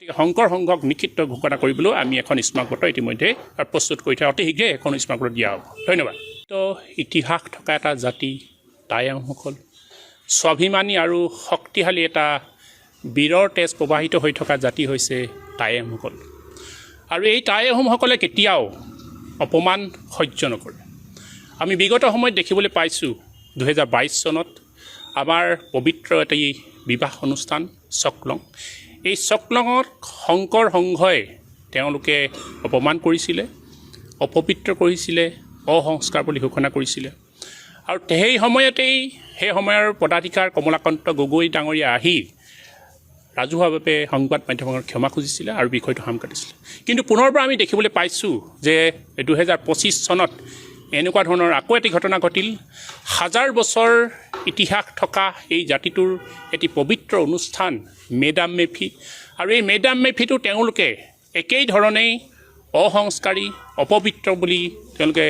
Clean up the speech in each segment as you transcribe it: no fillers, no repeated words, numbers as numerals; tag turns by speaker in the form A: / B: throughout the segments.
A: গতিকে শংকৰ সংঘক নিষিদ্ধ ঘোষণা কৰিবলৈ আমি এখন স্মাৰকপত্ৰ ইতিমধ্যে প্ৰস্তুত কৰি থোৱা অতি শীঘ্ৰে এখন স্মাৰকপত্ৰ দিয়া হ'ব। ধন্যবাদ। তো ইতিহাস থকা এটা জাতি টাই আহোমসকল, স্বাভিমানী আৰু শক্তিশালী এটা বীৰৰ তেজ প্ৰবাহিত হৈ থকা জাতি হৈছে টাই আহোমসকল। আৰু এই টাই আহোমসকলে কেতিয়াও অপমান সহ্য নকৰে। আমি বিগত সময়ত দেখিবলৈ পাইছোঁ 2022 চনত আমাৰ পবিত্ৰ এটি বিবাহ অনুষ্ঠান চকলং, এই চকলঙত শংকৰ সংঘই তেওঁলোকে অপমান কৰিছিলে, অপবিত্ৰ কৰিছিলে, অসংস্কাৰ বুলি ঘোষণা কৰিছিলে। আৰু সেই সময়তেই সেই সময়ৰ পদাধিকাৰ কমলাকান্ত গগৈ ডাঙৰীয়া আহি ৰাজহুৱাভাৱে সংবাদ মাধ্যমৰ ক্ষমা খুজিছিলে আৰু বিষয়টো সাম কাটিছিলে। কিন্তু পুনৰবাৰ আমি দেখিবলৈ পাইছোঁ যে 2025 চনত এনেকুৱা ধৰণৰ আকৌ এটি ঘটনা ঘটিল। হাজাৰ বছৰ ইতিহাস থকা এই জাতিটোৰ এটি পবিত্ৰ অনুষ্ঠান মেডাম মেফি, আৰু এই মেডাম মেফিটো তেওঁলোকে একেই ধৰণেই অসংস্কাৰী অপবিত্ৰ বুলি তেওঁলোকে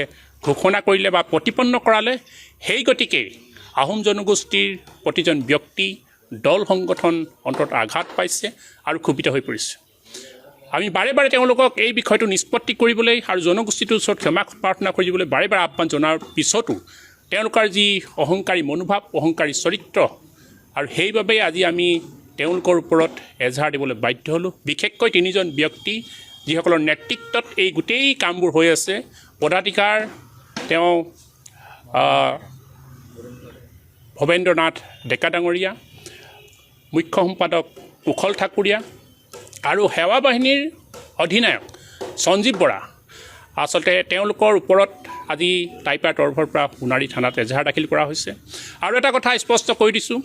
A: ঘোষণা কৰিলে বা প্ৰতিপন্ন কৰালে। সেই গতিকে আহোম জনগোষ্ঠীৰ প্ৰতিজন ব্যক্তি দল সংগঠন অন্তত আঘাত পাইছে আৰু ক্ষোভিত হৈ পৰিছে। আমি বাৰে বাৰে তেওঁলোকক এই বিষয়টো নিষ্পত্তি কৰিবলৈ আৰু জনগোষ্ঠীটোৰ ওচৰত ক্ষমা প্ৰাৰ্থনা কৰিবলৈ বাৰে বাৰে আহ্বান জনাৰ পিছতো তেওঁলোকৰ যি অহংকাৰী মনোভাৱ, অহংকাৰী চৰিত্ৰ, আৰু সেইবাবেই আজি আমি তেওঁলোকৰ ওপৰত এজাহাৰ দিবলৈ বাধ্য হ'লোঁ। বিশেষকৈ তিনিজন ব্যক্তি যিসকলৰ নেতৃত্বত এই গোটেই কামবোৰ হৈ আছে। পদাধিকাৰ তেওঁ ভৱেন্দ্ৰ নাথ ডেকা ডাঙৰীয়া, মুখ্য সম্পাদক কুশল ঠাকুৰীয়া আৰু সেৱা বাহিনীৰ অধিনায়ক সঞ্জীৱ বৰা। আচলতে তেওঁলোকৰ ওপৰত আজি টাইপাৰ তৰফৰ পৰা সোণাৰী থানাত এজাহাৰ দাখিল কৰা হৈছে। আৰু এটা কথা স্পষ্ট কৰি দিছোঁ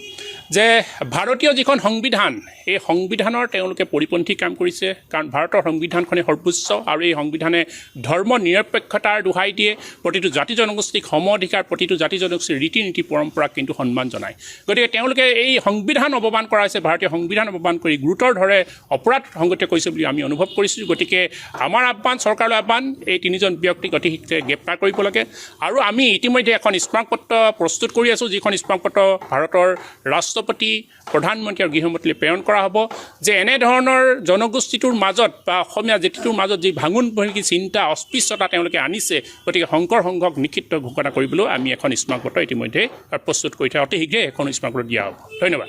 A: যে ভাৰতীয় যিখন সংবিধান, এই সংবিধানৰ তেওঁলোকে পৰিপন্থী কাম কৰিছে। কাৰণ ভাৰতৰ সংবিধানখনে সৰ্বোচ্চ, আৰু এই সংবিধানে ধৰ্ম নিৰপেক্ষতাৰ দোহাই দিয়ে, প্ৰতিটো জাতি জনগোষ্ঠীক সম অধিকাৰ, প্ৰতিটো জাতি জনগোষ্ঠীৰ ৰীতি নীতি পৰম্পৰাক কিন্তু সন্মান জনায়। গতিকে তেওঁলোকে এই সংবিধান অৱমান কৰা হৈছে, ভাৰতীয় সংবিধান অৱমান কৰি গুৰুতৰ ধৰে অপৰাধ সংগঠিত কৰিছে বুলি আমি অনুভৱ কৰিছোঁ। গতিকে আমাৰ আহ্বান, চৰকাৰৰ আহ্বান, এই তিনিজন ব্যক্তিক অতি শীঘ্ৰে গ্ৰেপ্তাৰ কৰিব লাগে। আৰু আমি ইতিমধ্যে এখন স্মাৰকপত্ৰ প্ৰস্তুত কৰি আছোঁ, যিখন স্মাৰকপত্ৰ ভাৰতৰ ৰাষ্ট্ৰপতি, প্ৰধানমন্ত্ৰী আৰু গৃহমন্ত্ৰীলৈ প্ৰেৰণ কৰা হ'ব যে এনেধৰণৰ জনগোষ্ঠীটোৰ মাজত বা অসমীয়া জাতিটোৰ মাজত যি ভাঙোনভংগী চিন্তা, অস্পৃশ্যতা তেওঁলোকে আনিছে, গতিকে শংকৰ সংঘক নিষিদ্ধ ঘোষণা কৰিবলৈ আমি এখন স্মাৰকপত্ৰ ইতিমধ্যে প্ৰস্তুত কৰি থোৱা অতি শীঘ্ৰে এখন স্মাৰকপত্ৰ দিয়া হ'ব। ধন্যবাদ।